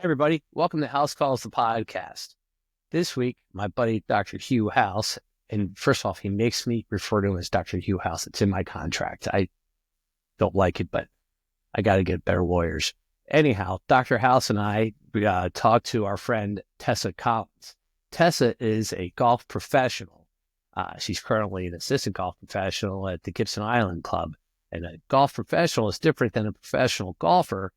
Everybody, welcome to House Calls, the podcast. This week, my buddy, Dr. Hugh House, and first off, he makes me refer to him as Dr. Hugh House. It's in my contract. I don't like it, but I got to get better lawyers. Anyhow, Dr. House and I talked to our friend, Tessa Collins. Tessa is a golf professional. She's currently an assistant golf professional at the Gibson Island Club. And a golf professional is different than a professional golfer,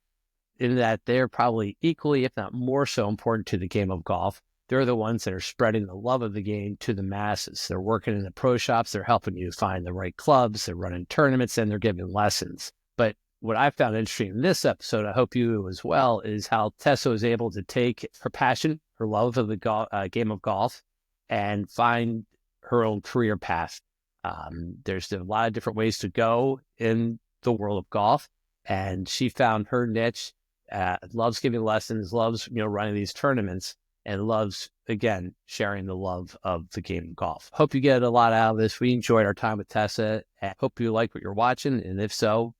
in that they're probably equally, if not more so, important to the game of golf. They're the ones that are spreading the love of the game to the masses. They're working in the pro shops. They're helping you find the right clubs. They're running tournaments, and they're giving lessons. But what I found interesting in this episode, I hope you as well, is how Tessa was able to take her passion, her love of the game of golf, and find her own career path. There's a lot of different ways to go in the world of golf, and she found her niche. Loves giving lessons, loves running these tournaments, and loves, again, sharing the love of the game of golf. Hope you get a lot out of this. We enjoyed our time with Tessa. I hope you like what you're watching, and if so,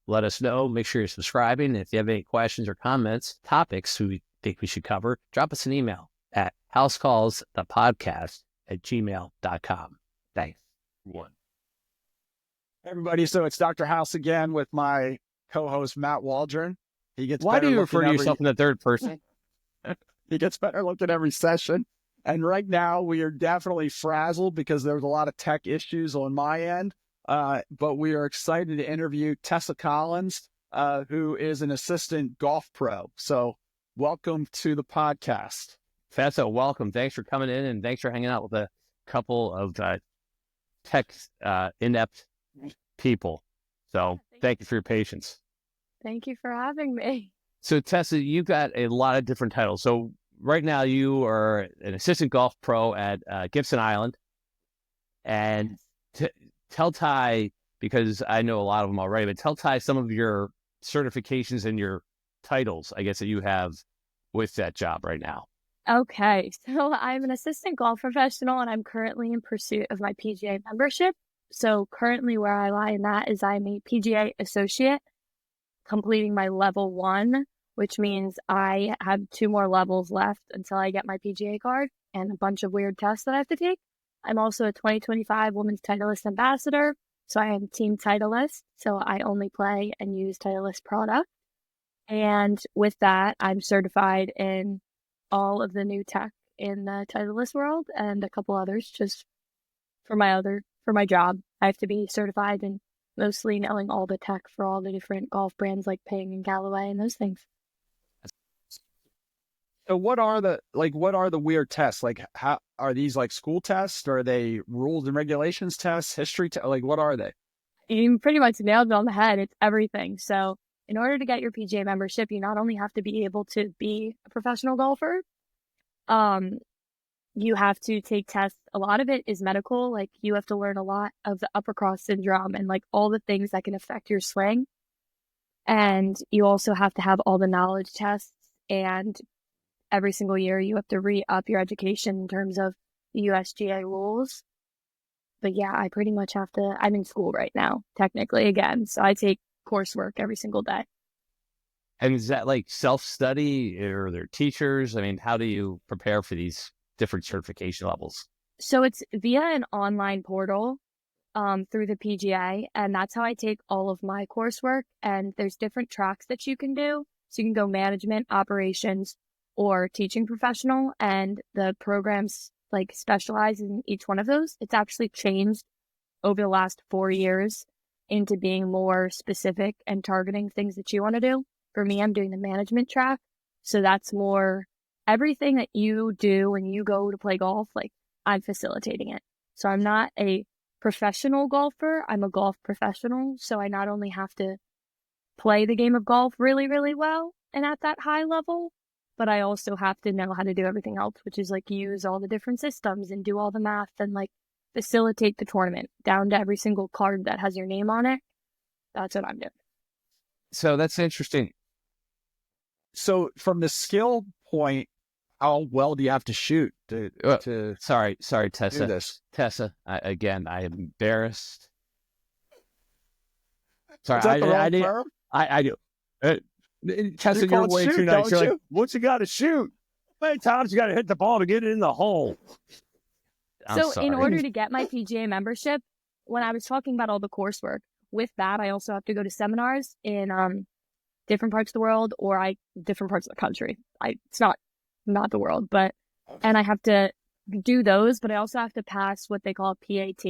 let us know. Make sure you're subscribing. If you have any questions or comments, topics who we think we should cover, drop us an email at housecallsthepodcast@gmail.com. Thanks. Hey everybody, so it's Dr. House again with my co-host Matt Waldron. He gets Why do you refer to yourself in the third person? He gets better look at every session. And right now we are definitely frazzled because there's a lot of tech issues on my end. But we are excited to interview Tessa Collins, who is an assistant golf pro. So welcome to the podcast. Tessa, welcome. Thanks for coming in, and thanks for hanging out with a couple of tech in-depth people. So thank you for your patience. Thank you for having me. So Tessa, you got a lot of different titles. So right now you are an assistant golf pro at Gibson Island. And tell Ty, because I know a lot of them already, but tell Ty some of your certifications and your titles, I guess, that you have with that job right now. Okay, so I'm an assistant golf professional, and I'm currently in pursuit of my PGA membership. So currently where I lie in that is I'm a PGA associate, completing my level 1, which means I have 2 more levels left until I get my PGA card and a bunch of weird tests that I have to take. I'm also a 2025 Women's Titleist Ambassador, so I am Team Titleist, so I only play and use Titleist product. And with that, I'm certified in all of the new tech in the Titleist world and a couple others just for my job. I have to be certified in mostly knowing all the tech for all the different golf brands like Ping and Callaway and those things. So what are the weird tests? Like, how are these, like school tests? Or are they rules and regulations tests, history what are they? You pretty much nailed it on the head. It's everything. So in order to get your PGA membership, you not only have to be able to be a professional golfer, you have to take tests. A lot of it is medical. Like, you have to learn a lot of the upper cross syndrome and like all the things that can affect your swing. And you also have to have all the knowledge tests, and every single year you have to re-up your education in terms of the USGA rules. But yeah, I pretty much have to, I'm in school right now, technically, again. So I take coursework every single day. And is that like self-study, or are there teachers? I mean, how do you prepare for these different certification levels? So it's via an online portal through the PGA, and that's how I take all of my coursework. And there's different tracks that you can do. So you can go management, operations, or teaching professional, and the programs like specialize in each one of those. It's actually changed over the last 4 years into being more specific and targeting things that you want to do. For me, I'm doing the management track. So that's more everything that you do when you go to play golf, like I'm facilitating it. So I'm not a professional golfer, I'm a golf professional. So I not only have to play the game of golf really, really well and at that high level, but I also have to know how to do everything else, which is like use all the different systems and do all the math and like facilitate the tournament down to every single card that has your name on it. That's what I'm doing. So that's interesting. So from the skill point, how well do you have to shoot to Sorry, Tessa. do this? Tessa, I am embarrassed. Sorry, Is that the wrong term? I do. Tessa, You you're call it way shoot, too nice. don't You're you? like, what's you got to shoot? How many times you got to hit the ball to get it in the hole? I'm So in order sorry. to get my PGA membership, when I was talking about all the coursework, with that, I also have to go to seminars in different parts of the world or different parts of the country. It's not the world, but and I have to do those, but I also have to pass what they call PAT.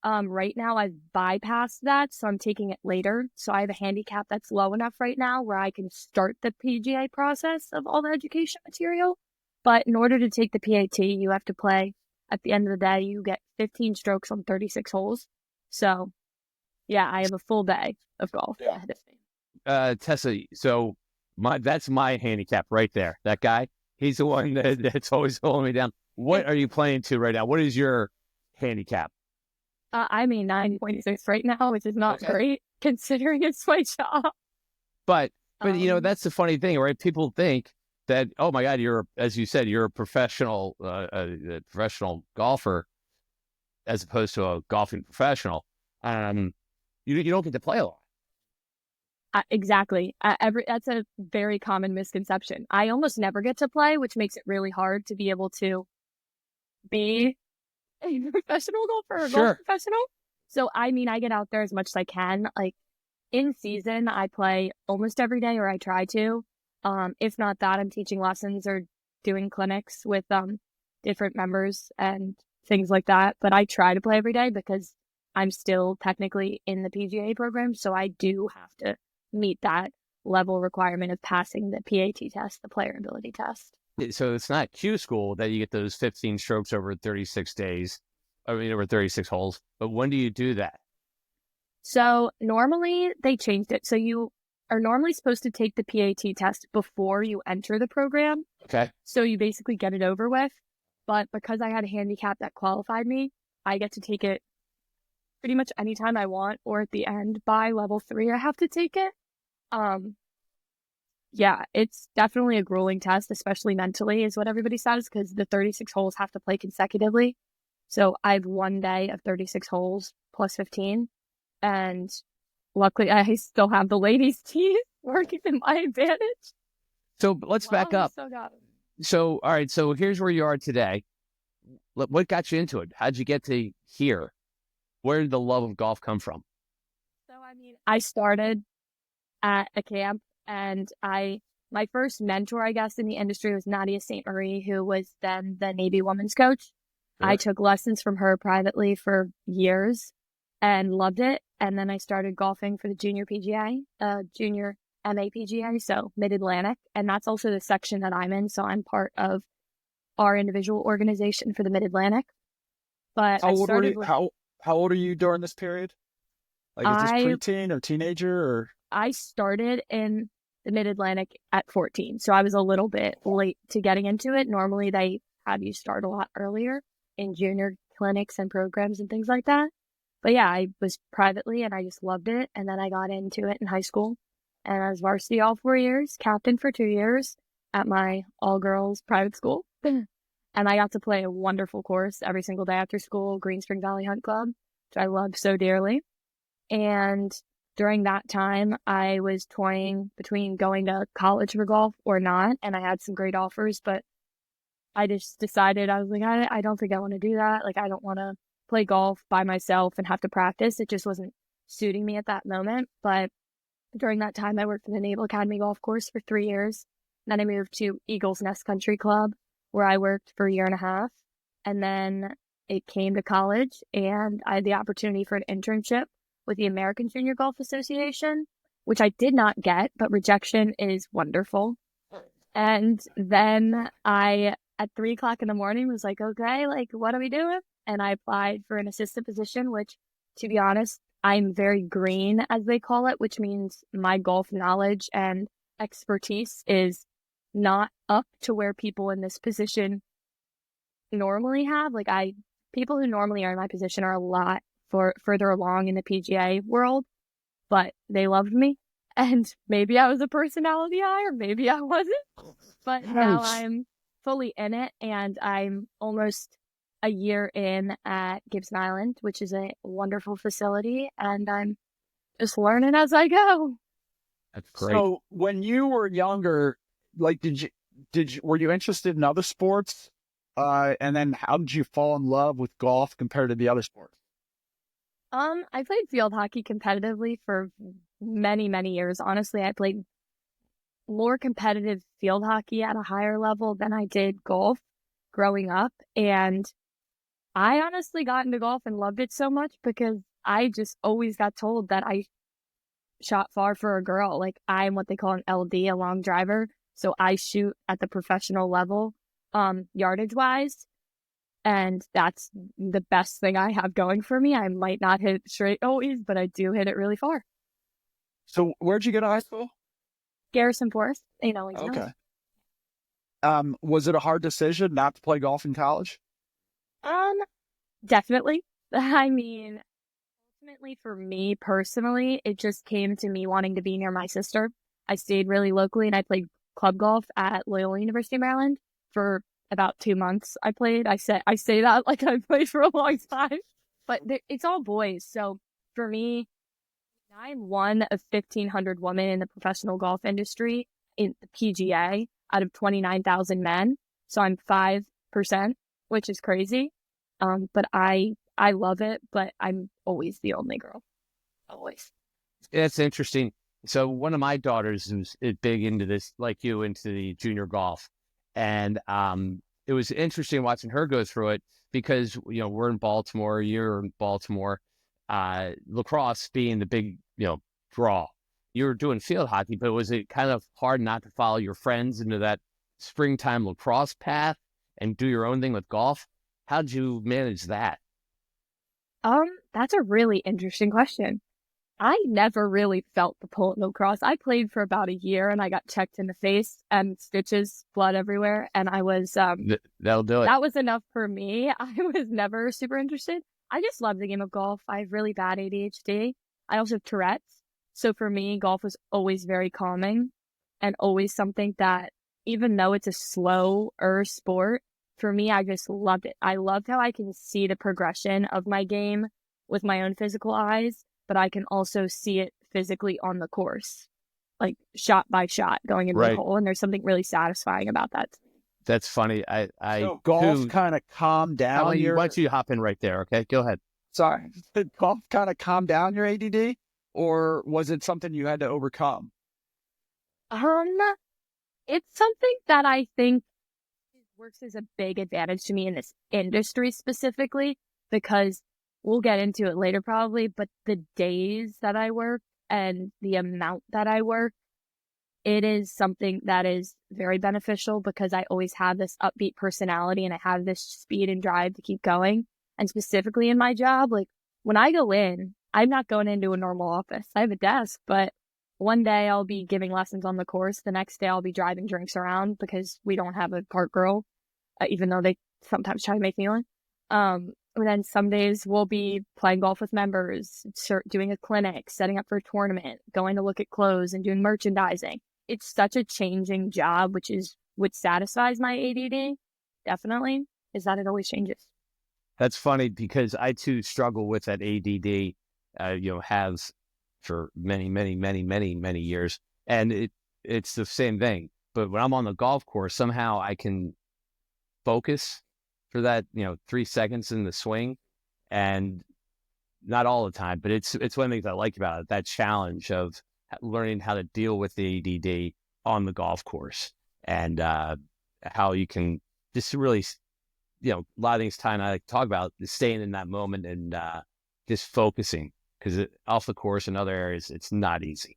Right now I've bypassed that, so I'm taking it later. So I have a handicap that's low enough right now where I can start the PGA process of all the education material. But in order to take the PAT, you have to play. At the end of the day, you get 15 strokes on 36 holes. So yeah, I have a full day of golf ahead of me. Tessa, so that's my handicap right there. That guy, he's the one that's always holding me down. What are you playing to right now? What is your handicap? I'm a 9.6 right now, which is not great considering it's my job. But that's the funny thing, right? People think that, oh my God, as you said, you're a professional golfer as opposed to a golfing professional. You don't get to play a lot. Exactly. That's a very common misconception. I almost never get to play, which makes it really hard to be able to be a professional golfer or golf professional. So, I get out there as much as I can. Like in season, I play almost every day, or I try to. If not that, I'm teaching lessons or doing clinics with different members and things like that. But I try to play every day because I'm still technically in the PGA program. So I do have to meet that level requirement of passing the PAT test, the player ability test. So it's not Q school that you get those 15 strokes over 36 days, over 36 holes. But when do you do that? So normally they changed it. So you are normally supposed to take the PAT test before you enter the program. Okay. So you basically get it over with. But because I had a handicap that qualified me, I get to take it pretty much anytime I want, or at the end by level 3, I have to take it. Yeah, it's definitely a grueling test, especially mentally, is what everybody says, because the 36 holes have to play consecutively. So I have one day of 36 holes plus 15. And luckily, I still have the ladies' team working in my advantage. So let's back up. So, all right. So here's where you are today. What got you into it? How'd you get to here? Where did the love of golf come from? So, I started at a camp, and my first mentor, I guess, in the industry was Nadia St. Marie, who was then the Navy women's coach. Sure. I took lessons from her privately for years and loved it. And then I started golfing for the junior PGA, junior MA PGA, so Mid-Atlantic. And that's also the section that I'm in. So I'm part of our individual organization for the Mid-Atlantic. But how old are you during this period? Like, is this preteen or teenager? Or I started in the Mid-Atlantic at 14. So I was a little bit late to getting into it. Normally they have you start a lot earlier in junior clinics and programs and things like that. But yeah, I was privately and I just loved it. And then I got into it in high school. And I was varsity all 4 years, captain for 2 years at my all-girls private school. And I got to play a wonderful course every single day after school, Green Spring Valley Hunt Club, which I loved so dearly. And during that time, I was toying between going to college for golf or not. And I had some great offers, but I just decided, I was like, I don't think I want to do that. Like, I don't want to play golf by myself and have to practice. It just wasn't suiting me at that moment. But during that time, I worked for the Naval Academy golf course for 3 years. Then I moved to Eagles Nest Country Club, where I worked for a year and a half. And then it came to college, and I had the opportunity for an internship with the American Junior Golf Association, which I did not get, but rejection is wonderful. And then I, at 3:00 in the morning, was like, okay, like, what are we doing? And I applied for an assistant position, which, to be honest, I'm very green, as they call it, which means my golf knowledge and expertise is not up to where people in this position normally have. Like, people who normally are in my position are a lot further along in the PGA world, but they loved me. And maybe I was a personality hire, maybe I wasn't. But now I'm fully in it, and I'm almost a year in at Gibson Island, which is a wonderful facility, and I'm just learning as I go. That's great. So when you were younger, like, were you interested in other sports? And then how did you fall in love with golf compared to the other sports? I played field hockey competitively for many, many years. Honestly, I played more competitive field hockey at a higher level than I did golf growing up. And I honestly got into golf and loved it so much because I just always got told that I shot far for a girl. Like, I'm what they call an LD, a long driver. So I shoot at the professional level, yardage wise. And that's the best thing I have going for me. I might not hit it straight always, but I do hit it really far. So where'd you go to high school? Garrison Forest, Okay. Was it a hard decision not to play golf in college? Definitely. I mean, ultimately for me personally, it just came to me wanting to be near my sister. I stayed really locally and I played club golf at Loyola University of Maryland for about 2 months. I played. I say that like I played for a long time, but it's all boys. So for me, I'm one of 1,500 women in the professional golf industry in the PGA out of 29,000 men. So I'm 5%, which is crazy. But I love it, but I'm always the only girl. Always. It's interesting. So one of my daughters is big into this, like you, into the junior golf. And it was interesting watching her go through it because, we're in Baltimore, you're in Baltimore, lacrosse being the big, draw. You were doing field hockey, but was it kind of hard not to follow your friends into that springtime lacrosse path and do your own thing with golf? How did you manage that? That's a really interesting question. I never really felt the pull at lacrosse. I played for about a year and I got checked in the face and stitches, blood everywhere. And I was, That'll do it. that was enough for me. I was never super interested. I just love the game of golf. I have really bad ADHD. I also have Tourette's. So for me, golf was always very calming and always something that, even though it's a slower sport, for me, I just loved it. I loved how I can see the progression of my game with my own physical eyes, but I can also see it physically on the course, like shot by shot going into the hole. And there's something really satisfying about that. That's funny. So golf kind of calmed down why don't you hop in right there? Okay, go ahead. Sorry. Did golf kind of calm down your ADD, or was it something you had to overcome? It's something that I think works as a big advantage to me in this industry specifically, because we'll get into it later probably, but the days that I work and the amount that I work, it is something that is very beneficial because I always have this upbeat personality and I have this speed and drive to keep going. And specifically in my job, like when I go in, I'm not going into a normal office. I have a desk, but one day I'll be giving lessons on the course. The next day I'll be driving drinks around because we don't have a park girl, even though they sometimes try to make me one. And then some days we'll be playing golf with members, doing a clinic, setting up for a tournament, going to look at clothes and doing merchandising. It's such a changing job, which satisfies my ADD, definitely, is that it always changes. That's funny because I too struggle with that ADD, has for many, many, many, many, many years. And it's the same thing. But when I'm on the golf course, somehow I can focus for that, 3 seconds in the swing, and not all the time, but it's one of the things I like about it, that challenge of learning how to deal with the ADD on the golf course, and how you can just really, a lot of things time I like to talk about is staying in that moment and just focusing, because off the course in other areas, it's not easy.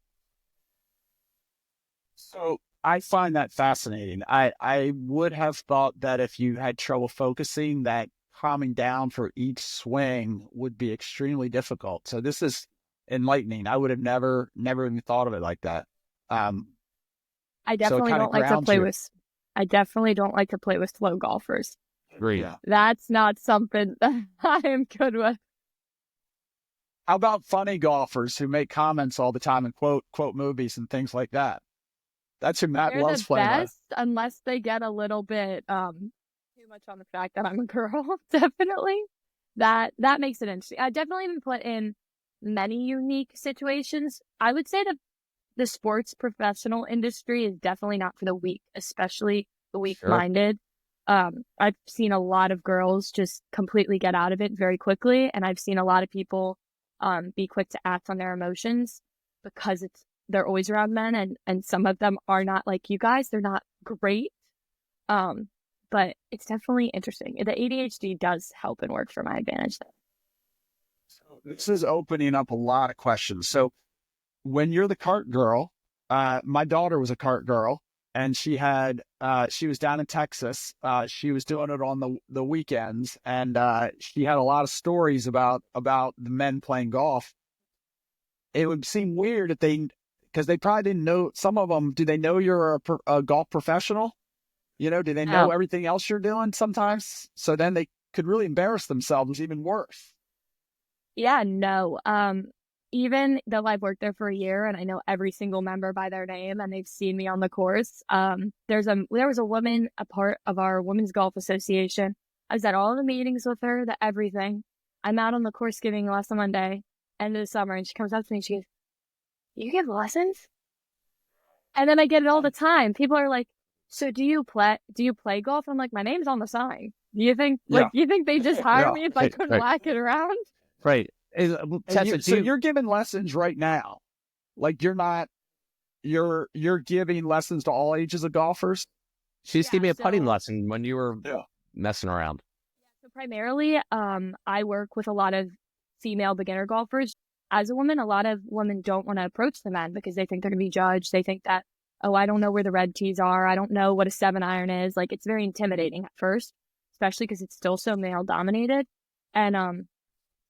So I find that fascinating. I would have thought that if you had trouble focusing, that calming down for each swing would be extremely difficult. So this is enlightening. I would have never even thought of it like that. I definitely don't like to play with. I definitely don't like to play with slow golfers. Great. Yeah. That's not something that I am good with. How about funny golfers who make comments all the time and quote movies and things like that? That's who Matt loves playing with. Unless they get a little bit too much on the fact that I'm a girl. Definitely, that makes it interesting. I definitely been put in many unique situations. I would say the sports professional industry is definitely not for the weak, especially the Sure. weak-minded. I've seen a lot of girls just completely get out of it very quickly, and I've seen a lot of people be quick to act on their emotions because they're always around men, and some of them are not like you guys. They're not great, but it's definitely interesting. The ADHD does help and work for my advantage. So this is opening up a lot of questions. So when you're the cart girl, my daughter was a cart girl, and she was down in Texas. She was doing it on the weekends, and she had a lot of stories about the men playing golf. It would seem weird if because they probably didn't know, some of them, do they know you're a golf professional? You know, do they know everything else you're doing sometimes? So then they could really embarrass themselves even worse. Yeah, no. Even though I've worked there for a year and I know every single member by their name and they've seen me on the course, there was a woman, a part of our Women's Golf Association. I was at all the meetings with her, everything. I'm out on the course giving a lesson one day, end of the summer, and she comes up to me and she goes, "You give lessons?" And then I get it all the time. People are like, "So do you play golf?" I'm like, "My name's on the sign. Do you think you think they just hire me if I couldn't whack it around?" Right. Tessa, so you're giving lessons right now. Like you're giving lessons to all ages of golfers. She's giving me a putting lesson when you were messing around. So primarily, I work with a lot of female beginner golfers. As a woman, a lot of women don't want to approach the men because they think they're going to be judged. They think that, oh, I don't know where the red tees are. I don't know what a 7-iron is. Like, it's very intimidating at first, especially because it's still so male dominated. And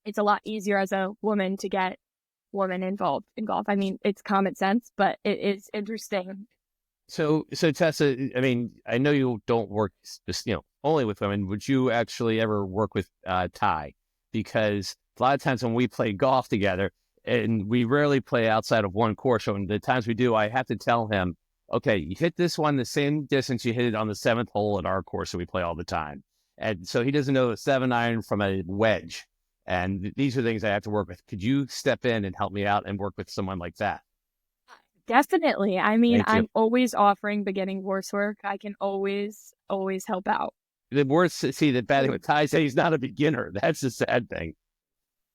it's a lot easier as a woman to get women involved in golf. I mean, it's common sense, but it is interesting. So Tessa, I mean, I know you don't work just, only with women. Would you actually ever work with Ty? Because a lot of times when we play golf together, and we rarely play outside of one course, so the times we do, I have to tell him, okay, you hit this one the same distance you hit it on the 7th hole at our course that we play all the time. And so he doesn't know a 7-iron from a wedge. And these are things I have to work with. Could you step in and help me out and work with someone like that? Definitely. I mean, I'm always offering beginning coursework. I can always help out. The worst, the bad thing with Ty, say he's not a beginner. That's the sad thing.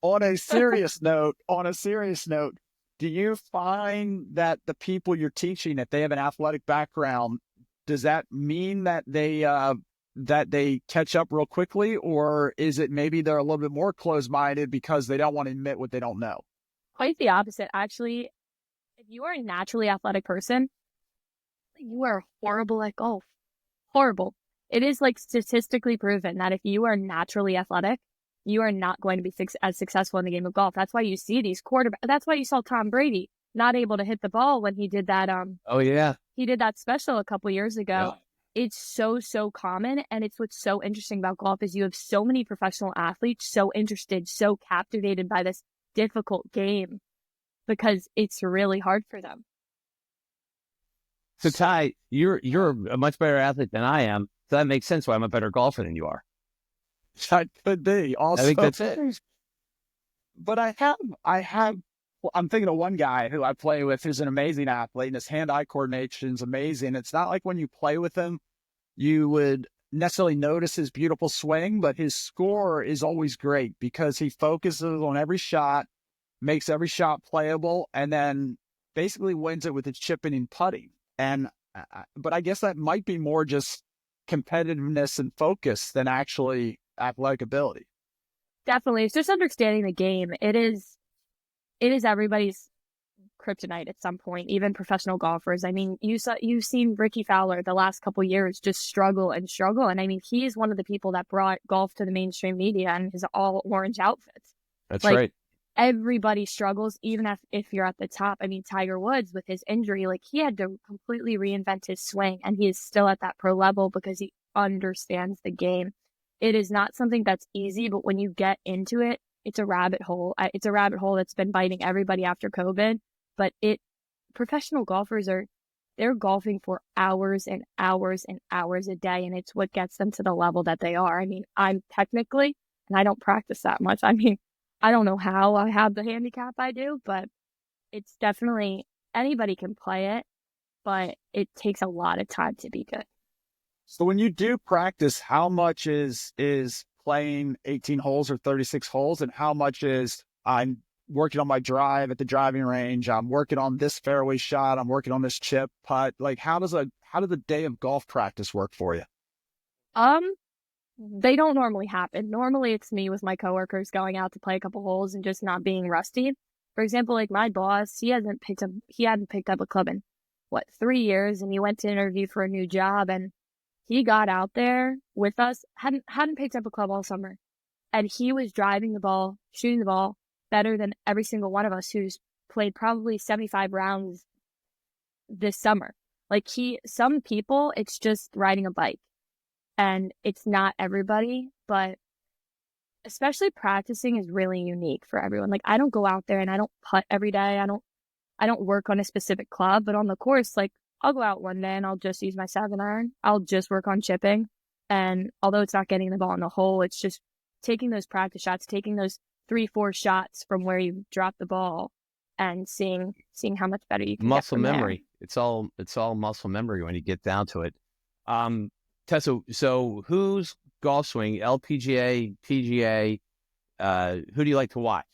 On a serious note, do you find that the people you're teaching, if they have an athletic background, does that mean that they catch up real quickly, or is it maybe they're a little bit more closed-minded because they don't want to admit what they don't know? Quite the opposite, actually. If you are a naturally athletic person, you are horrible at golf. Horrible. It is like statistically proven that if you are naturally athletic, you are not going to be as successful in the game of golf. That's why you see these quarterbacks. That's why you saw Tom Brady not able to hit the ball when he did that. Oh yeah, he did that special a couple years ago. Yeah. It's so common, and it's what's so interesting about golf is you have so many professional athletes so interested, so captivated by this difficult game because it's really hard for them. So Ty, you're a much better athlete than I am. So that makes sense why I'm a better golfer than you are. That could be. Also, I think that's it. But I'm thinking of one guy who I play with who's an amazing athlete, and his hand-eye coordination is amazing. It's not like when you play with him, you would necessarily notice his beautiful swing, but his score is always great because he focuses on every shot, makes every shot playable, and then basically wins it with his chipping and putting. But I guess that might be more just competitiveness and focus than actually athletic ability. Definitely. It's just understanding the game. It is everybody's kryptonite at some point, even professional golfers. I mean, you've seen Ricky Fowler the last couple of years just struggle. And I mean, he is one of the people that brought golf to the mainstream media and his all orange outfits. That's right. Everybody struggles, even if you're at the top. I mean, Tiger Woods with his injury, like he had to completely reinvent his swing, and he is still at that pro level because he understands the game. It is not something that's easy, but when you get into it, it's a rabbit hole. It's a rabbit hole that's been biting everybody after COVID. But professional golfers they're golfing for hours and hours and hours a day, and it's what gets them to the level that they are. I mean, I'm technically, and I don't practice that much. I mean, I don't know how I have the handicap I do, but it's definitely anybody can play it, but it takes a lot of time to be good. So when you do practice, how much is playing 18 holes or 36 holes, and how much is I'm working on my drive at the driving range, I'm working on this fairway shot, I'm working on this chip putt? Like, how does a day of golf practice work for you? They don't normally happen. Normally it's me with my coworkers going out to play a couple holes and just not being rusty. For example, like my boss, he hadn't picked up a club in 3 years, and he went to interview for a new job, and he got out there with us, hadn't picked up a club all summer, and he was driving the ball, shooting the ball better than every single one of us who's played probably 75 rounds this summer. Like some people, it's just riding a bike, and it's not everybody, but especially practicing is really unique for everyone. Like, I don't go out there and I don't putt every day. I don't work on a specific club, but on the course, like, I'll go out one day and I'll just use my 7-iron. I'll just work on chipping. And although it's not getting the ball in the hole, it's just taking those practice shots, taking those 3-4 shots from where you drop the ball, and seeing how much better you can Muscle get from memory. There. It's all muscle memory when you get down to it. Tessa, so who's golf swing, LPGA, PGA, who do you like to watch?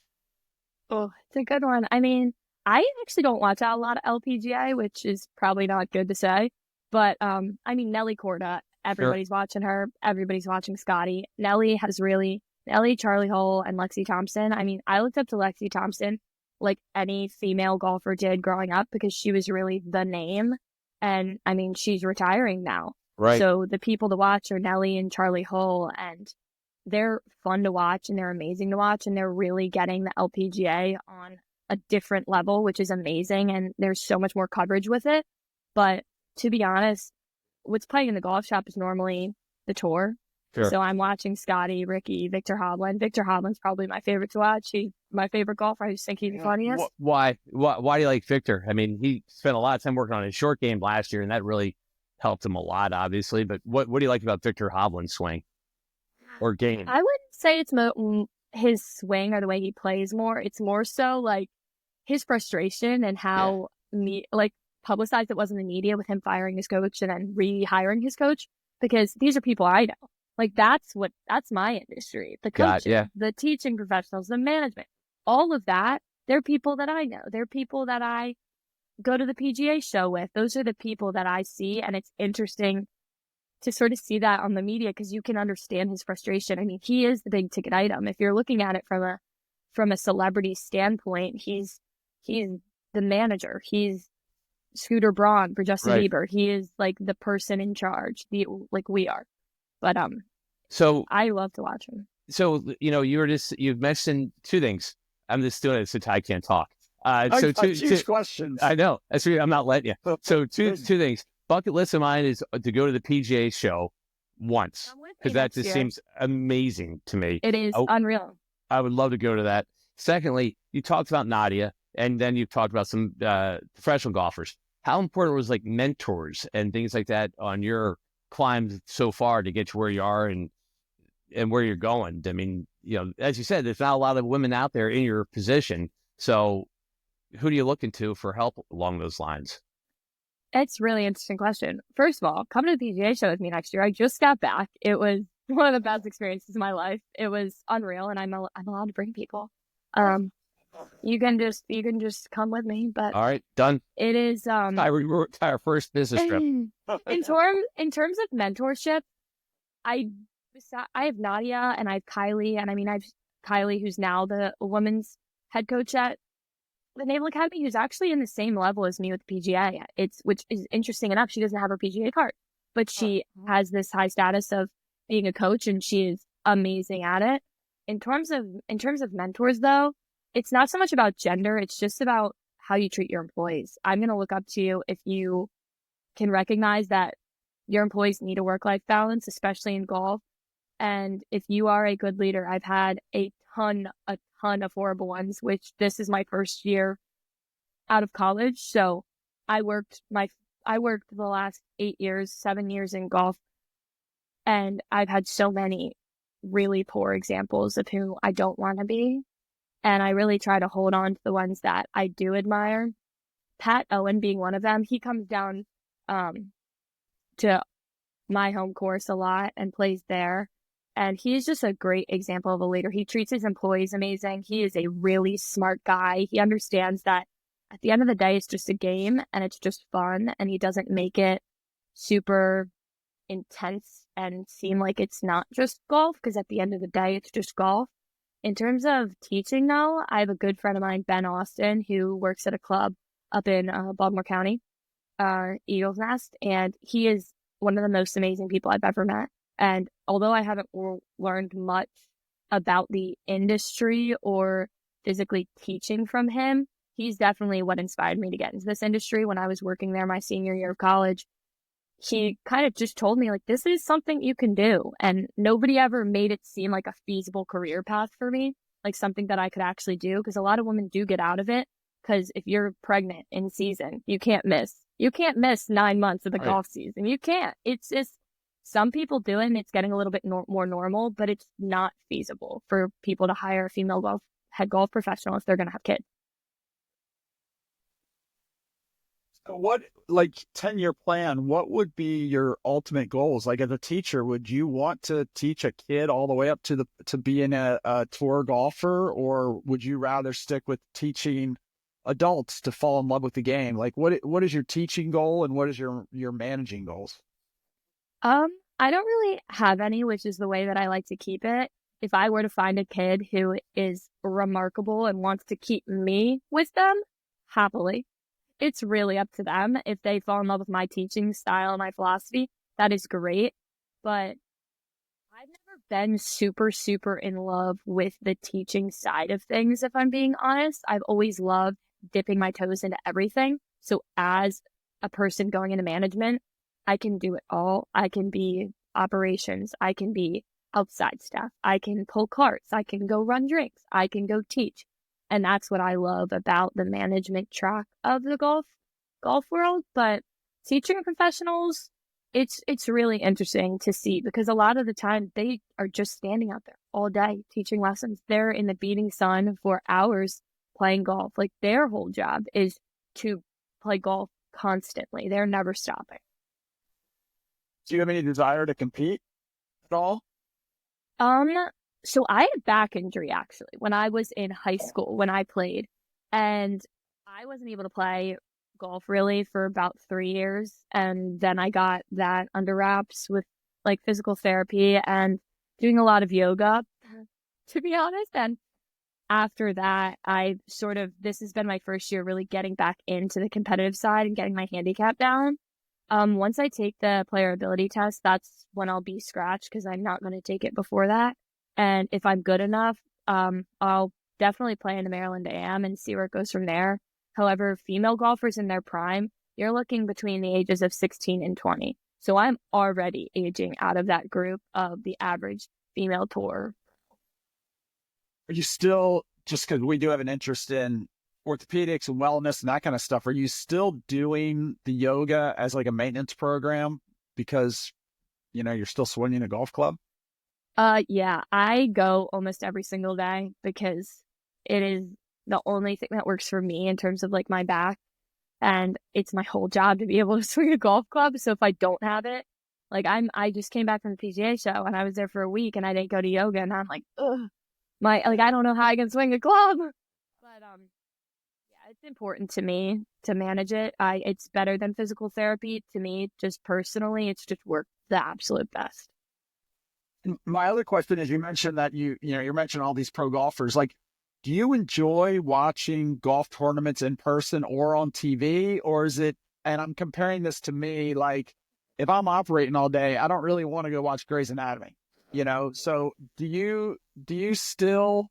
Oh, it's a good one. I mean, I actually don't watch a lot of LPGA, which is probably not good to say. But, I mean, Nelly Korda, everybody's watching her. Everybody's watching Scotty. Nelly, Charlie Hull, and Lexi Thompson. I mean, I looked up to Lexi Thompson like any female golfer did growing up, because she was really the name. And, I mean, she's retiring now. Right. So the people to watch are Nelly and Charlie Hull, and they're fun to watch, and they're amazing to watch, and they're really getting the LPGA on a different level, which is amazing, and there's so much more coverage with it. But to be honest, what's playing in the golf shop is normally the tour. Sure. So I'm watching Scotty, Ricky, Victor Hovland. Victor Hovland's probably my favorite to watch. He's my favorite golfer. I just think he's the funniest. Why do you like Victor? I mean, he spent a lot of time working on his short game last year, and that really helped him a lot, obviously. But what do you like about Victor Hovland's swing or game? I wouldn't say it's his swing or the way he plays more. It's more so like his frustration and how publicized it was in the media with him firing his coach and then rehiring his coach, because these are people I know. Like, that's my industry. The coaching, the teaching professionals, the management, all of that, they're people that I know. They're people that I go to the PGA show with. Those are the people that I see, and it's interesting to sort of see that on the media, because you can understand his frustration. I mean, he is the big ticket item. If you're looking at it from a celebrity standpoint, he's the manager. He's Scooter Braun for Justin Bieber. He is like the person in charge, like we are. But so I love to watch him. So, you've mentioned two things. I'm just doing it so Ty can't talk. Two questions. I know. That's I'm not letting you. So two things. Bucket list of mine is to go to the PGA show once, because that just seems amazing to me. It is unreal. I would love to go to that. Secondly, you talked about Nadia, and then you talked about some professional golfers. How important was like mentors and things like that on your climb so far to get to where you are and where you're going? I mean, as you said, there's not a lot of women out there in your position. So who do you look into for help along those lines? It's a really interesting question. First of all, come to the PGA show with me next year. I just got back. It was one of the best experiences of my life. It was unreal, and I'm allowed to bring people. You can just come with me. But all right, done. It is our first business trip. In terms of mentorship, I have Nadia and I have Kylie, and I mean I have Kylie, who's now the women's head coach at the Naval Academy, who's actually in the same level as me with the PGA. Which is interesting enough. She doesn't have her PGA card, but she has this high status of being a coach, and she is amazing at it. In terms of mentors, though, it's not so much about gender. It's just about how you treat your employees. I'm going to look up to you if you can recognize that your employees need a work-life balance, especially in golf. And if you are a good leader, I've had a ton of horrible ones, which this is my first year out of college. So I worked the last 7 years in golf, and I've had so many really poor examples of who I don't want to be. And I really try to hold on to the ones that I do admire. Pat Owen being one of them. He comes down to my home course a lot and plays there. And he's just a great example of a leader. He treats his employees amazing. He is a really smart guy. He understands that at the end of the day, it's just a game and it's just fun. And he doesn't make it super intense and seem like it's not just golf, because at the end of the day, it's just golf. In terms of teaching, though, I have a good friend of mine, Ben Austin, who works at a club up in Baltimore County, Eagles Nest, and he is one of the most amazing people I've ever met. And although I haven't learned much about the industry or physically teaching from him, he's definitely what inspired me to get into this industry. When I was working there my senior year of college, he kind of just told me, like, this is something you can do. And nobody ever made it seem like a feasible career path for me, like something that I could actually do, because a lot of women do get out of it. Because if you're pregnant in season, you can't miss. You can't miss 9 months of the golf season. You can't. It's just, some people do it and it's getting a little bit more normal, but it's not feasible for people to hire a female head golf professional if they're going to have kids. So what, like, 10-year plan, what would be your ultimate goals? Like, as a teacher, would you want to teach a kid all the way up to being a tour golfer, or would you rather stick with teaching adults to fall in love with the game? Like, what is your teaching goal and what is your managing goals? I don't really have any, which is the way that I like to keep it. If I were to find a kid who is remarkable and wants to keep me with them, happily. It's really up to them. If they fall in love with my teaching style and my philosophy, that is great. But I've never been super, super in love with the teaching side of things, if I'm being honest. I've always loved dipping my toes into everything. So as a person going into management, I can do it all. I can be operations. I can be outside staff. I can pull carts. I can go run drinks. I can go teach. And that's what I love about the management track of the golf world. But teaching professionals, it's really interesting to see, because a lot of the time they are just standing out there all day teaching lessons. They're in the beating sun for hours playing golf. Like, their whole job is to play golf constantly. They're never stopping. Do you have any desire to compete at all? So I had back injury, actually, when I was in high school, when I played, and I wasn't able to play golf really for about 3 years. And then I got that under wraps with like physical therapy and doing a lot of yoga, to be honest. And after that, this has been my first year really getting back into the competitive side and getting my handicap down. Once I take the player ability test, that's when I'll be scratched, because I'm not going to take it before that. And if I'm good enough, I'll definitely play in the Maryland AM and see where it goes from there. However, female golfers in their prime, you're looking between the ages of 16 and 20. So I'm already aging out of that group of the average female tour. Are you still, just because we do have an interest in orthopedics and wellness and that kind of stuff, are you still doing the yoga as like a maintenance program because, you're still swinging a golf club? Yeah, I go almost every single day because it is the only thing that works for me in terms of like my back, and it's my whole job to be able to swing a golf club. So if I don't have it, like I just came back from the PGA show and I was there for a week and I didn't go to yoga, and I'm like, ugh, I don't know how I can swing a club. But yeah, it's important to me to manage it. It's better than physical therapy to me, just personally. It's just worked the absolute best. My other question is, you mentioned that you mentioned all these pro golfers. Like, do you enjoy watching golf tournaments in person or on TV, or is it? And I'm comparing this to me. Like, if I'm operating all day, I don't really want to go watch Grey's Anatomy. So do you still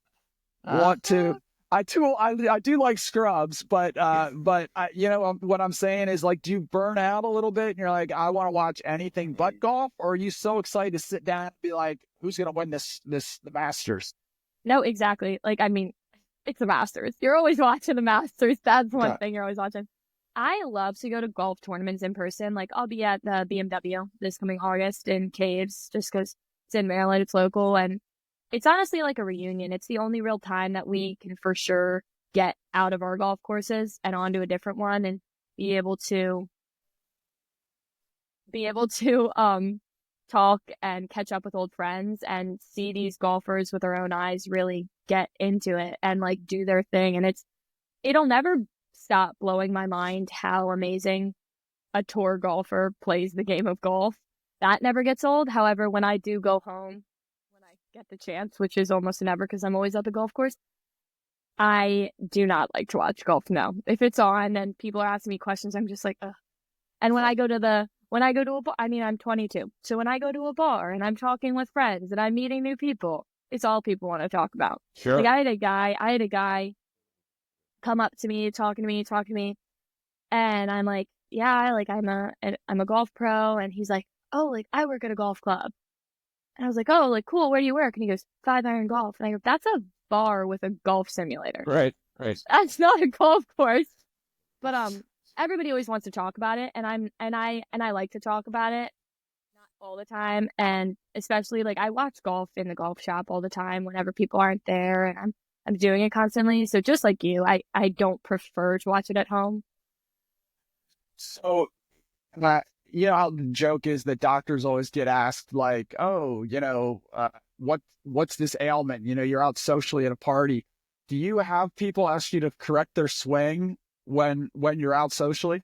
want to? I do like Scrubs, but what I'm saying is, like, do you burn out a little bit and you're like, I want to watch anything but golf, or are you so excited to sit down and be like, who's going to win the Masters? No, exactly. Like, I mean, it's the Masters. You're always watching the Masters. That's one thing you're always watching. I love to go to golf tournaments in person. Like, I'll be at the BMW this coming August in Caves, just because it's in Maryland, it's local, and it's honestly like a reunion. It's the only real time that we can for sure get out of our golf courses and onto a different one and be able to talk and catch up with old friends and see these golfers with our own eyes really get into it and like do their thing. And it'll never stop blowing my mind how amazing a tour golfer plays the game of golf. That never gets old. However, when I do go home, when I get the chance, which is almost never because I'm always at the golf course, I do not like to watch golf now. If it's on and people are asking me questions, I'm just like, ugh. And when I go to a bar, I mean, I'm 22. So when I go to a bar and I'm talking with friends and I'm meeting new people, it's all people want to talk about. Sure. Like I had a guy come up to me, talking to me. And I'm like, yeah, like I'm a golf pro. And he's like, oh, like I work at a golf club. And I was like, oh, like cool. Where do you work? And he goes, 5 Iron Golf. And I go, that's a bar with a golf simulator. Right. That's not a golf course. But everybody always wants to talk about it, and I like to talk about it, not all the time, and especially like I watch golf in the golf shop all the time whenever people aren't there, and I'm doing it constantly. So just like you, I don't prefer to watch it at home. So, you know how the joke is that doctors always get asked like, oh, what's this ailment? You know, you're out socially at a party. Do you have people ask you to correct their swing when you're out socially?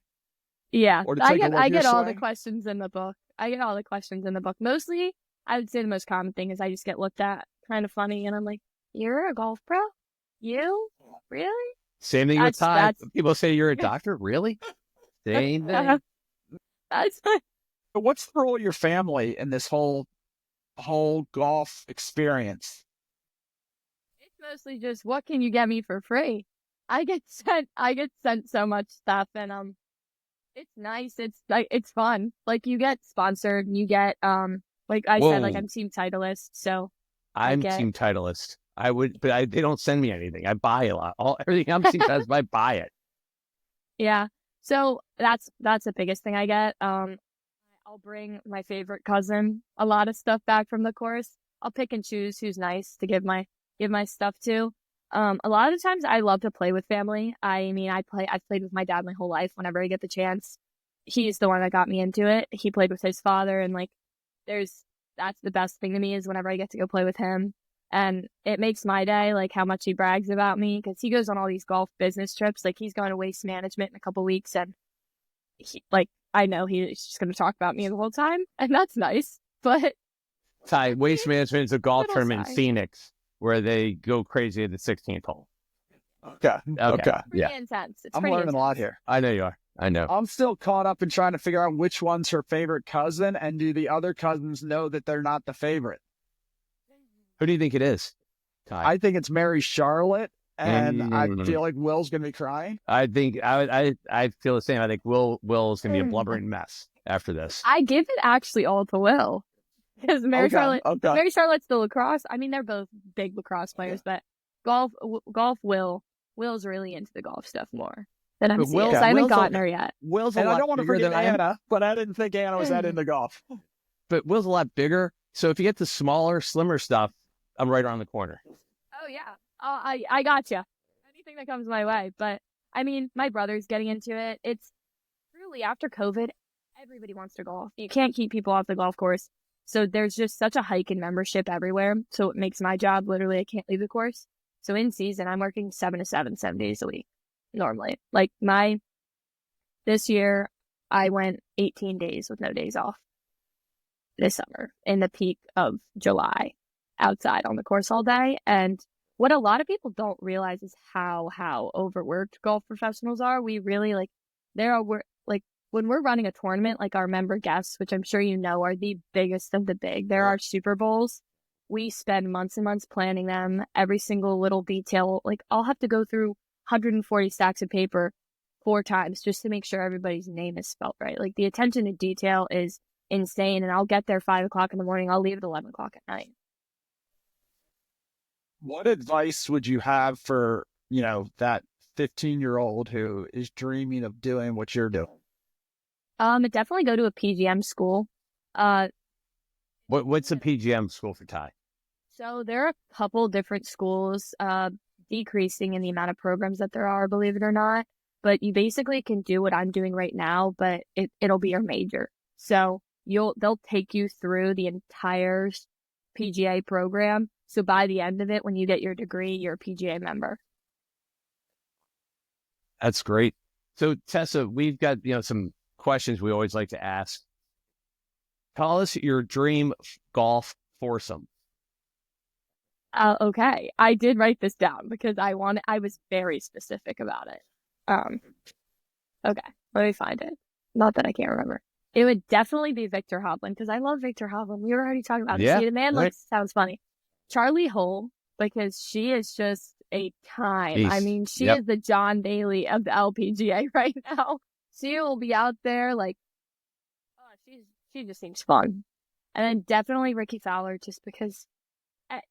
Yeah, Or to I take a get look at your all the swing? questions in the book. Mostly, I would say the most common thing is I just get looked at kind of funny, and I'm like, "You're a golf pro? You really?" Same thing with Ty. That's People say you're a doctor. Really? Same thing. that's But what's the role of your family in this whole golf experience? It's mostly just what can you get me for free? I get sent so much stuff, and it's nice. It's like it's fun. Like you get sponsored, and you get like I said, like Whoa. I'm team Titleist, so I'm team Titleist. They don't send me anything. I buy a lot. Everything I'm team Titleist, I buy it. yeah. So that's the biggest thing I get. I'll bring my favorite cousin a lot of stuff back from the course. I'll pick and choose who's nice to give my stuff to. A lot of the times I love to play with family. I mean, I've played with my dad my whole life whenever I get the chance. He's the one that got me into it. He played with his father, and like that's the best thing to me is whenever I get to go play with him. And it makes my day, like how much he brags about me, because he goes on all these golf business trips. Like he's going to Waste Management in a couple weeks, and I know he's just going to talk about me the whole time, and that's nice. But Ty, Waste Management is a golf Little tournament in side. Phoenix where they go crazy at the 16th hole. Okay. pretty Yeah. intense. It's I'm pretty learning a lot intense. here. I know you are. I know. I'm still caught up in trying to figure out which one's her favorite cousin, and do the other cousins know that they're not the favorite? Who do you think it is, Ty? I think it's Mary Charlotte, and I Mm. feel like Will's going to be crying. I think I feel the same. I think Will is going to be a blubbering mess after this. I give it actually all to Will, because Mary Charlotte's the lacrosse. I mean, they're both big lacrosse players, but golf, Will's really into the golf stuff more than But MC Will's- is. I haven't Will's a- gotten her yet. Will's a And I lot don't want to bigger forget than I am, Anna, but I didn't think Anna was that into golf. but Will's a lot bigger. So if you get the smaller, slimmer stuff, I'm right around the corner. Oh yeah, I gotcha. Anything that comes my way, but I mean, my brother's getting into it. It's truly after COVID, everybody wants to golf. You can't keep people off the golf course, so there's just such a hike in membership everywhere. So it makes my job literally I can't leave the course. So in season, I'm working 7 to 7, 7 days a week normally. Like this year, I went 18 days with no days off this summer in the peak of July, outside on the course all day. And what a lot of people don't realize is how overworked golf professionals are. We really we're when we're running a tournament, like our member guests, which I'm sure you know are the biggest of the big. There are Super Bowls. We spend months and months planning them, every single little detail. Like I'll have to go through 140 stacks of paper 4 times just to make sure everybody's name is spelled right. Like the attention to detail is insane. And I'll get there 5 o'clock in the morning. I'll leave at 11 o'clock at night. What advice would you have for, that 15-year-old who is dreaming of doing what you're doing? Definitely go to a PGM school. What's a PGM school for Ty? So there are a couple different schools. decreasing in the amount of programs that there are, believe it or not. But you basically can do what I'm doing right now, but it'll be your major. So they'll take you through the entire PGA program. So by the end of it, when you get your degree, you're a PGA member. That's great. So Tessa, we've got, some questions we always like to ask. Call us your dream golf foursome. Okay. I did write this down because I was very specific about it. Okay. Let me find it. Not that I can't remember. It would definitely be Victor Hovland because I love Victor Hovland. We were already talking about it. Yeah, See, the man right. sounds funny. Charlie Hull, because she is just a time. Jeez. I mean, she is the John Daly of the LPGA right now. She will be out there like, oh, she just seems fun. And then definitely Ricky Fowler, just because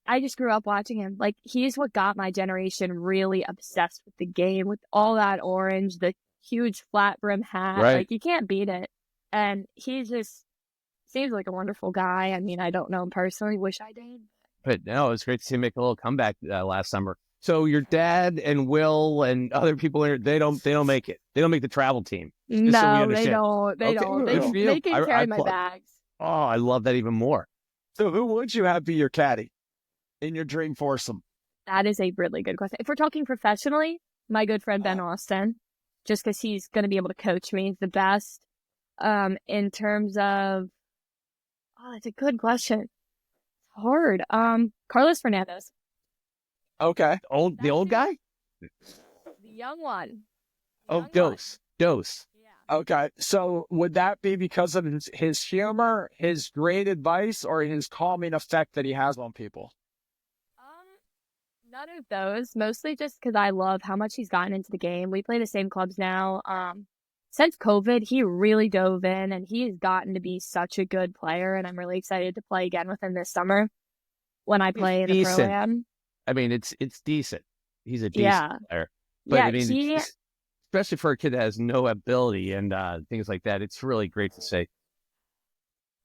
I just grew up watching him. Like, he's what got my generation really obsessed with the game, with all that orange, the huge flat brim hat. Right. Like, you can't beat it. And he just seems like a wonderful guy. I mean, I don't know him personally. Wish I did. But no, it's great to see him make a little comeback last summer. So your dad and Will and other people in they don't make it. They don't make the travel team. No, they don't. They Okay, don't. good for you. They can carry my bags. Oh, I love that even more. So who would you have be your caddy in your dream foursome? That is a really good question. If we're talking professionally, my good friend Ben Austin, just because he's going to be able to coach me the best. In terms of, that's a good question. It's hard. Carlos Fernandez. Okay. The old guy? The young one. Dose. Yeah. Okay. So would that be because of his humor, his great advice, or his calming effect that he has on people? None of those. Mostly just because I love how much he's gotten into the game. We play the same clubs now. Since COVID, he really dove in, and he has gotten to be such a good player, and I'm really excited to play again with him this summer when I play in the Pro-Am. I mean, it's decent. He's a decent player. But I mean, especially for a kid that has no ability and things like that, it's really great to see.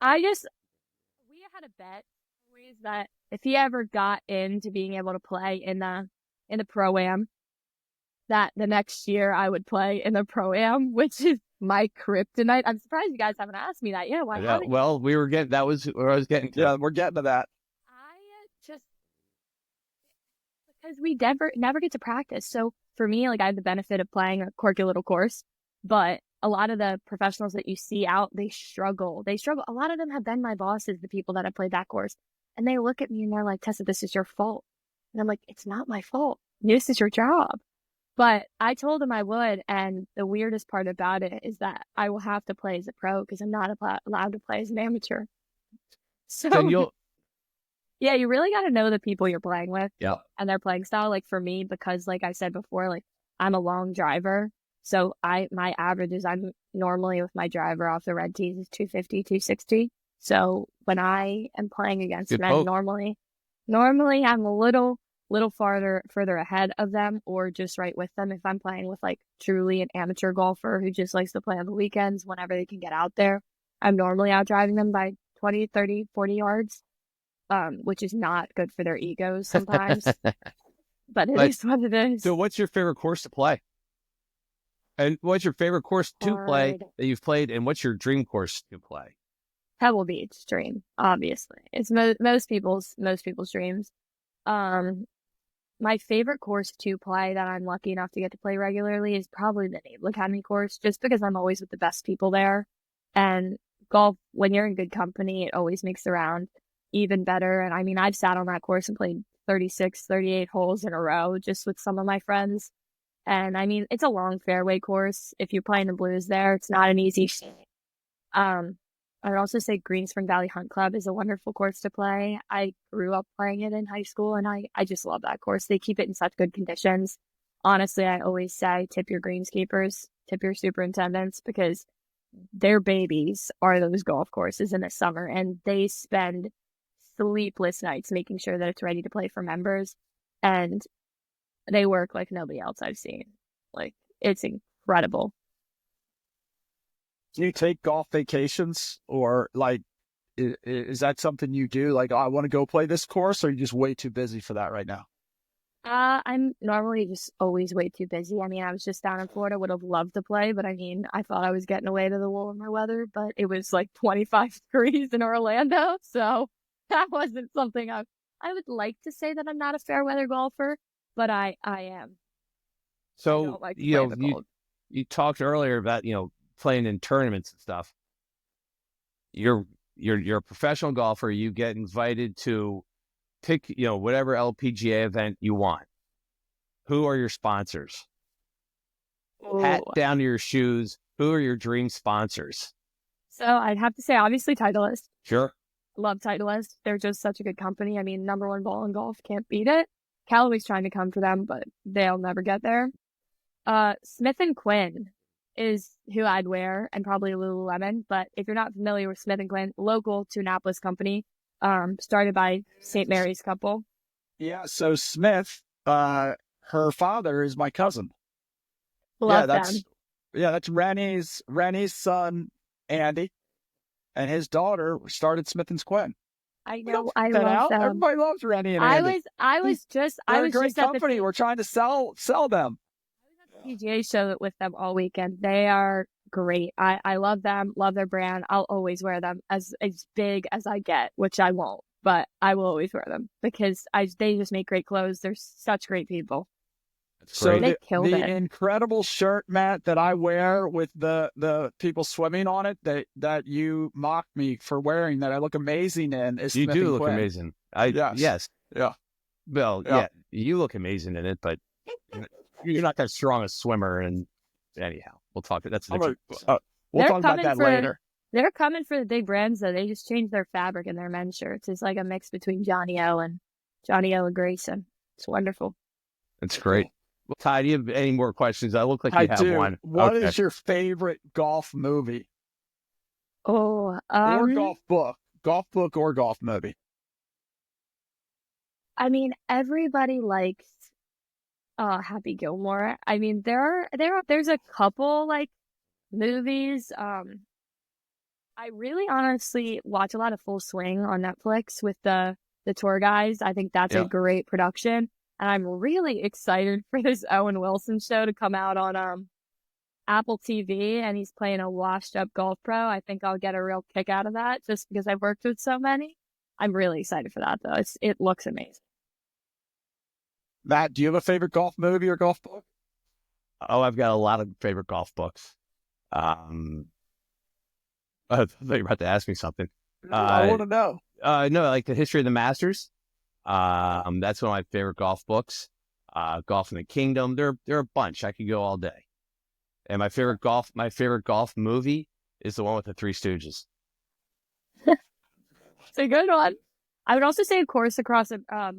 We had a bet always that if he ever got into being able to play in the Pro-Am, that the next year I would play in the Pro-Am, which is my kryptonite. I'm surprised you guys haven't asked me that yet. Why? Yeah, well, that was where I was getting to. Yeah, we're getting to that. Because we never get to practice. So for me, like, I have the benefit of playing a quirky little course, but a lot of the professionals that you see out, they struggle. A lot of them have been my bosses, the people that have played that course. And they look at me and they're like, Tessa, this is your fault. And I'm like, it's not my fault. This is your job. But I told him I would, and the weirdest part about it is that I will have to play as a pro because I'm not allowed to play as an amateur. So yeah, you really got to know the people you're playing with and their playing style. Like for me, because like I said before, like I'm a long driver. So my averages, I'm normally with my driver off the red tees is 250, 260. So when I am playing against men, normally I'm a little further ahead of them or just right with them. If I'm playing with like truly an amateur golfer who just likes to play on the weekends whenever they can get out there, I'm normally out driving them by 20, 30, 40 yards, which is not good for their egos sometimes. But it is what it is. So what's your favorite course to play? And what's your favorite course to play that you've played? And what's your dream course to play? Pebble Beach dream, obviously. It's most people's dreams. My favorite course to play that I'm lucky enough to get to play regularly is probably the Naval Academy course, just because I'm always with the best people there. And golf, when you're in good company, it always makes the round even better. And I mean, I've sat on that course and played 36, 38 holes in a row just with some of my friends. And I mean, it's a long fairway course. If you're playing the blues there, it's not an easy I would also say Green Spring Valley Hunt Club is a wonderful course to play. I grew up playing it in high school, and I just love that course. They keep it in such good conditions. Honestly, I always say tip your greenskeepers, tip your superintendents, because their babies are those golf courses in the summer, and they spend sleepless nights making sure that it's ready to play for members, and they work like nobody else I've seen. Like, it's incredible. Do you take golf vacations, or like, is that something you do? Like, oh, I want to go play this course, or are you just way too busy for that right now? I'm normally just always way too busy. I mean, I was just down in Florida, would have loved to play, but I mean, I thought I was getting away to the warmer weather, but it was like 25 degrees in Orlando, so that wasn't something I would like to say that I'm not a fair weather golfer, but I am. I So, don't like to play in the cold. you talked earlier about, playing in tournaments and stuff. You're a professional golfer. You get invited to pick, whatever LPGA event you want. Who are your sponsors? Hat Ooh. down to your shoes. Who are your dream sponsors? So I'd have to say, obviously, Titleist. Sure. Love Titleist. They're just such a good company. I mean, number one ball in golf, can't beat it. Callaway's trying to come for them, but they'll never get there. Smith and Quinn is who I'd wear, and probably Lululemon. But if you're not familiar with Smith and Quinn, local to Annapolis company, started by St. Mary's couple. Yeah. So Smith, her father is my cousin. Love them. That's Rennie's son, Andy, and his daughter started Smith and Quinn. I know. I love them. Everybody loves Rennie and Andy. I was just a great company. We're trying to sell them. PGA show with them all weekend. They are great. I love them, love their brand. I'll always wear them as big as I get, which I won't, but I will always wear them because they just make great clothes. They're such great people. That's so great. the incredible shirt, Matt, that I wear with the people swimming on it that you mocked me for wearing, that I look amazing in, is You Smith do and look Quinn. amazing. Yes. Yeah. Well, Yeah. You look amazing in it, but you're not that strong a swimmer. And anyhow, we'll talk. That's the we'll talk about that later. They're coming for the big brands, though. They just changed their fabric in their men's shirts. It's like a mix between Johnny O and Grayson. It's wonderful. That's great. Well, Ty, do you have any more questions? I look like you have one. What is your favorite golf movie? Oh, or golf book or golf movie? I mean, everybody likes Happy Gilmore. I mean, there's a couple like movies. I really honestly watch a lot of Full Swing on Netflix with the tour guys. I think that's a great production. And I'm really excited for this Owen Wilson show to come out on Apple TV, and he's playing a washed-up golf pro. I think I'll get a real kick out of that just because I've worked with so many. I'm really excited for that, though. It looks amazing. Matt, do you have a favorite golf movie or golf book? Oh, I've got a lot of favorite golf books. I thought you were about to ask me something. I want to know. No, like the History of the Masters. That's one of my favorite golf books. Golf in the Kingdom. There are a bunch. I could go all day. And my favorite golf movie is the one with the Three Stooges. It's a good one. I would also say A Course Across a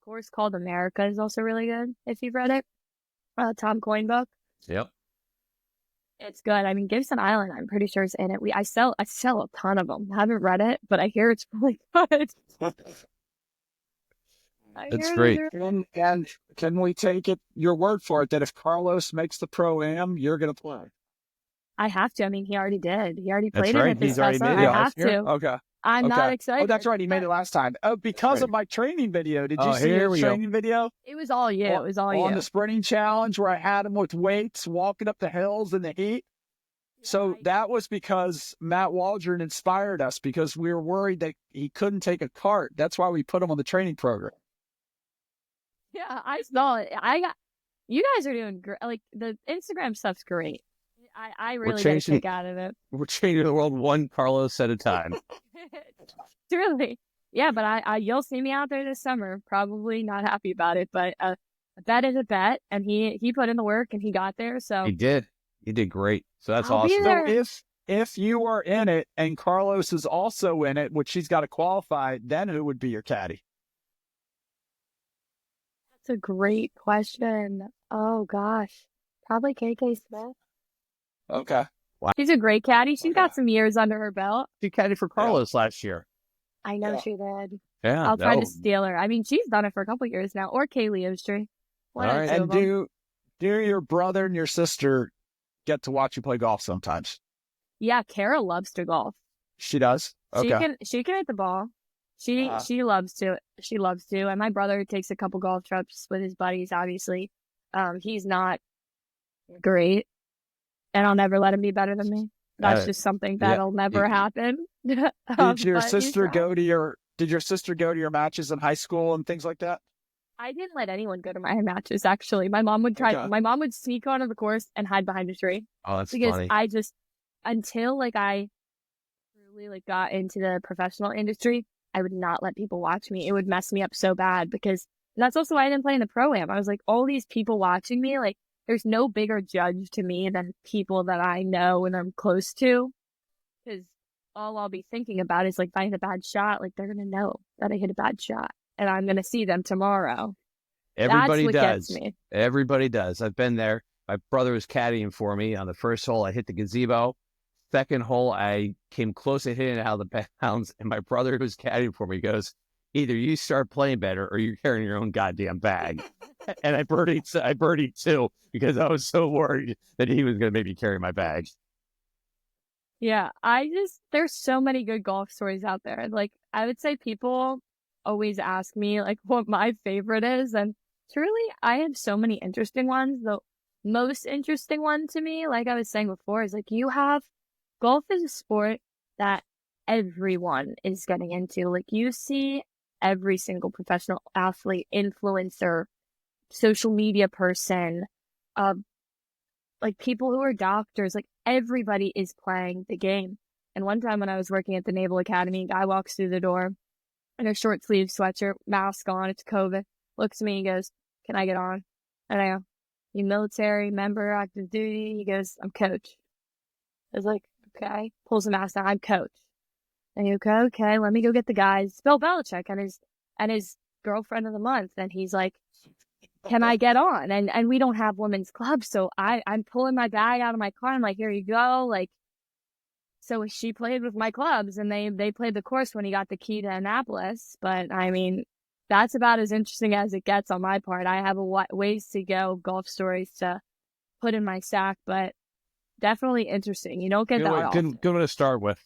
Course Called America is also really good if you've read it. Tom Coyne book. Yep. It's good. I mean, Gibson Island, I'm pretty sure is in it. I sell a ton of them. I haven't read it, but I hear it's really good. It's great. And can we take your word for it that if Carlos makes the Pro-Am, you're going to play? I have to. I mean, he already did. He already played right. it at this He's already festival. made it I have to. Okay. I'm not excited. Oh, that's right. He made it last time. Oh, because of my training video. Did you see the training video? It was all you. It was all you. On the sprinting challenge where I had him with weights, walking up the hills in the heat. So that was because Matt Waldron inspired us because we were worried that he couldn't take a cart. That's why we put him on the training program. Yeah, I saw it. You guys are doing great. Like the Instagram stuff's great. I really get a kick out of it. We're changing the world one Carlos at a time. Truly. Yeah, but you'll see me out there this summer. Probably not happy about it, but a bet is a bet, and he put in the work and he got there. So he did. He did great. So that's I'll awesome. So if you are in it and Carlos is also in it, which he's got to qualify, then who would be your caddy? That's a great question. Oh gosh, probably KK Smith. Okay. Wow. She's a great caddy. She's got some years under her belt. She caddied for Carlos last year. I know she did. Yeah. I'll try to steal her. I mean, she's done it for a couple of years now. Or Kaylee Ostrey. And do your brother and your sister get to watch you play golf sometimes? Yeah, Kara loves to golf. She does? Okay. She can hit the ball. She loves to. She loves to. And my brother takes a couple golf trips with his buddies, obviously. He's not great, and I'll never let him be better than me. That's just something that'll never happen. Did your sister go to your matches in high school and things like that? I didn't let anyone go to my matches, actually. My mom would my mom would sneak onto the course and hide behind a tree. Oh, that's because funny. I just, until like I really like got into the professional industry, I would not let people watch me. It would mess me up so bad, because that's also why I didn't play in the Pro-Am. I was like, all these people watching me, like, there's no bigger judge to me than people that I know and I'm close to. Because all I'll be thinking about is, like, if I hit a bad shot, like, they're going to know that I hit a bad shot. And I'm going to see them tomorrow. Everybody That's what does. gets me. Everybody does. I've been there. My brother was caddying for me. On the first hole, I hit the gazebo. Second hole, I came close to hitting it out of the bounds. And my brother, who was caddying for me, goes, either you start playing better or you're carrying your own goddamn bag. And I birdied too, because I was so worried that he was going to maybe carry my bag. Yeah, there's so many good golf stories out there. Like, I would say people always ask me, like, what my favorite is. And truly, I have so many interesting ones. The most interesting one to me, like I was saying before, is like, golf is a sport that everyone is getting into. Like, you see every single professional athlete, influencer, social media person, like people who are doctors, like everybody is playing the game. And one time when I was working at the Naval Academy, a guy walks through the door in a short sleeve sweatshirt, mask on, it's COVID, looks at me and goes, "Can I get on?" And I go, "You military, member, active duty?" He goes, "I'm coach." I was like, "Okay." Pulls the mask down, "I'm coach." And you go, "Okay, let me go get the guys." Bill Belichick and his girlfriend of the month. And he's like, "Can I get on?" And we don't have women's clubs. So I'm pulling my bag out of my car. I'm like, "Here you go." Like, so she played with my clubs, and they played the course when he got the key to Annapolis. But I mean, that's about as interesting as it gets on my part. I have ways to go, golf stories to put in my sack, but definitely interesting. You don't get that often. Good one to start with.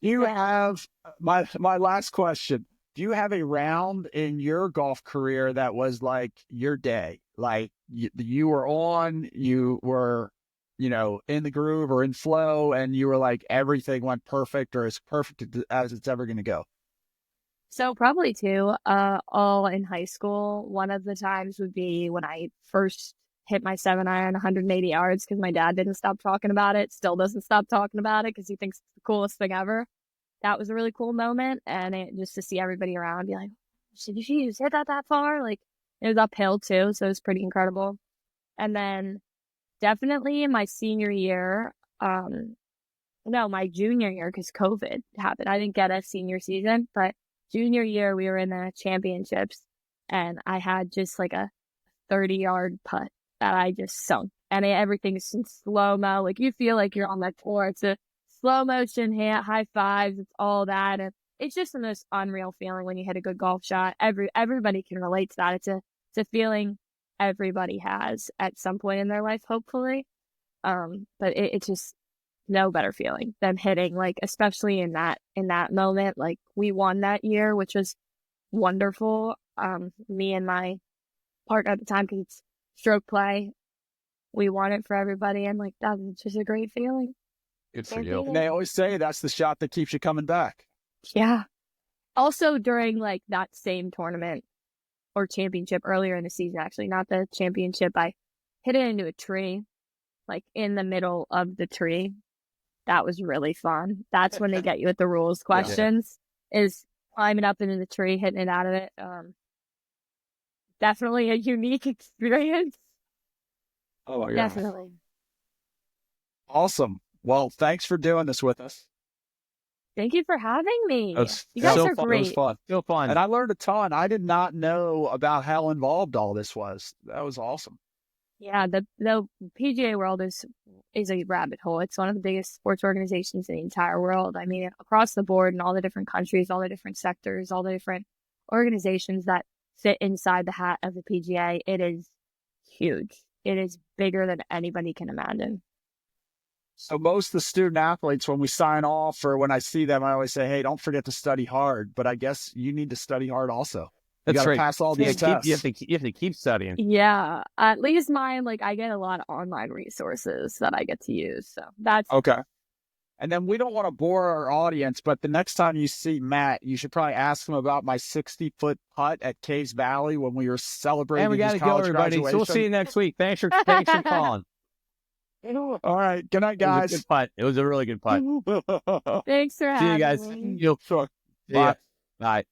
Do you have my last question? Do you have a round in your golf career that was like your day? Like you were on, you were, in the groove or in flow, and you were like, everything went perfect or as perfect as it's ever going to go? So probably two, all in high school. One of the times would be when I first hit my 7-iron 180 yards, because my dad didn't stop talking about it, still doesn't stop talking about it because he thinks it's the coolest thing ever. That was a really cool moment. And just to see everybody around be like, "Did you just hit that far?" Like, it was uphill too, so it was pretty incredible. And then definitely in my senior year, no, my junior year, because COVID happened. I didn't get a senior season, but junior year we were in the championships, and I had just like a 30-yard putt that I just sunk, and everything's in slow-mo. Like, you feel like you're on that tour. It's a slow motion hit, high fives, it's all that. And it's just the most unreal feeling when you hit a good golf shot. Everybody can relate to that. It's a feeling everybody has at some point in their life, hopefully. But it's just no better feeling than hitting, like, especially in that moment. Like, we won that year, which was wonderful. Me and my partner at the time, because it's stroke play, we won it for everybody, and like, that was just a great feeling. Good for you. And they always say that's the shot that keeps you coming back. Yeah. Also, during like that same tournament or championship earlier in the season, actually, not the championship, I hit it into a tree, like in the middle of the tree. That was really fun. That's when they get you at the rules questions, is climbing up into the tree, hitting it out of it. Definitely a unique experience. Oh my God. Definitely. Awesome. Well, thanks for doing this with us. Thank you for having me. You guys so are fun. great. It was fun. Still fun. And I learned a ton. I did not know about how involved all this was. That was awesome. Yeah, the PGA world is a rabbit hole. It's one of the biggest sports organizations in the entire world. I mean, across the board in all the different countries, all the different sectors, all the different organizations that fit inside the hat of the PGA, it is huge. It is bigger than anybody can imagine. So most of the student athletes, when we sign off or when I see them, I always say, hey, don't forget to study hard. But I guess you need to study hard also. You got to pass all these tests. You have to keep studying. Yeah. At least mine, like I get a lot of online resources that I get to use. So that's okay. And then we don't want to bore our audience, but the next time you see Matt, you should probably ask him about my 60-foot putt at Caves Valley when we were celebrating. And we got to go, everybody. So we'll see you next week. Thanks for calling. All right. Good night, guys. It was a good putt. It was a really good putt. Thanks for having See you guys. me. Sure. Bye. Bye.